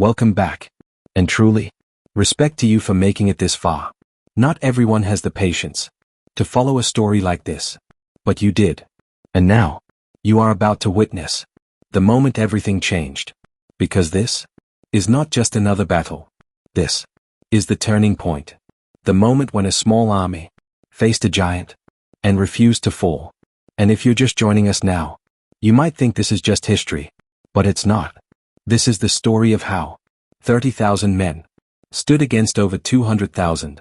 welcome back. And truly, respect to you for making it this far. Not everyone has the patience to follow a story like this. But you did. And now, you are about to witness the moment everything changed. Because this is not just another battle. This is the turning point. The moment when a small army faced a giant and refused to fall. And if you're just joining us now, you might think this is just history. But it's not. This is the story of how 30,000 men stood against over 200,000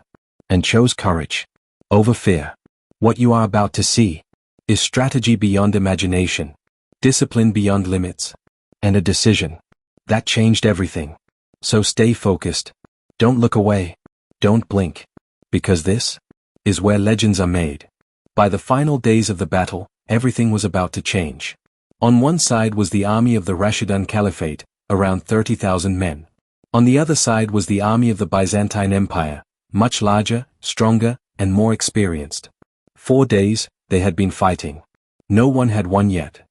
and chose courage over fear. What you are about to see is strategy beyond imagination, discipline beyond limits, and a decision that changed everything. So stay focused. Don't look away. Don't blink. Because this is where legends are made. By the final days of the battle, everything was about to change. On one side was the army of the Rashidun Caliphate, around 30,000 men. On the other side was the army of the Byzantine Empire, much larger, stronger, and more experienced. 4 days, they had been fighting. No one had won yet.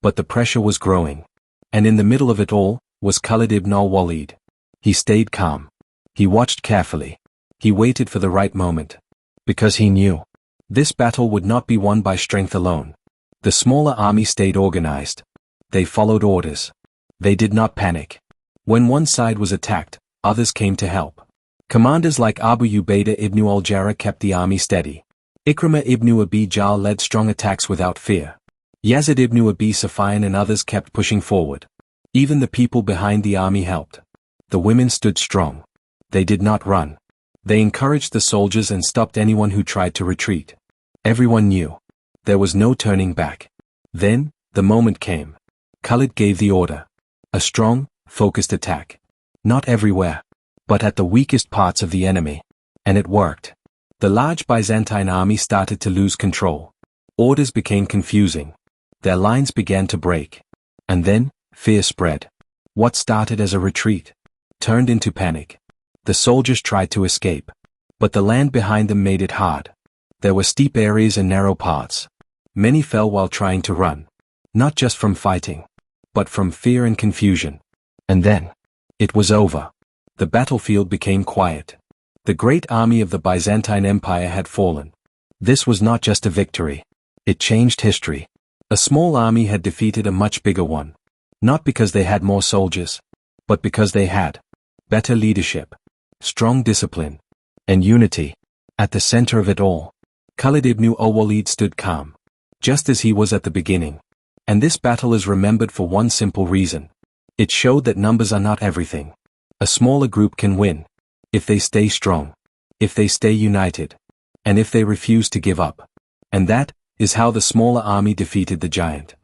But the pressure was growing. And in the middle of it all, was Khalid ibn al-Walid. He stayed calm. He watched carefully. He waited for the right moment. Because he knew this battle would not be won by strength alone. The smaller army stayed organized. They followed orders. They did not panic. When one side was attacked, others came to help. Commanders like Abu Ubaidah ibn al-Jarrah kept the army steady. Ikrimah ibn Abi Jahl led strong attacks without fear. Yazid ibn Abi Sufyan and others kept pushing forward. Even the people behind the army helped. The women stood strong. They did not run. They encouraged the soldiers and stopped anyone who tried to retreat. Everyone knew there was no turning back. Then, the moment came. Khalid gave the order. A strong, focused attack. Not everywhere, but at the weakest parts of the enemy. And it worked. The large Byzantine army started to lose control. Orders became confusing. Their lines began to break. And then, fear spread. What started as a retreat turned into panic. The soldiers tried to escape. But the land behind them made it hard. There were steep areas and narrow paths. Many fell while trying to run. Not just from fighting, but from fear and confusion. And then, it was over. The battlefield became quiet. The great army of the Byzantine Empire had fallen. This was not just a victory. It changed history. A small army had defeated a much bigger one. Not because they had more soldiers, but because they had better leadership, strong discipline, and unity. At the center of it all, Khalid ibn al-Walid stood calm, just as he was at the beginning. And this battle is remembered for one simple reason. It showed that numbers are not everything. A smaller group can win, if they stay strong, if they stay united, and if they refuse to give up. And that is how the smaller army defeated the giant.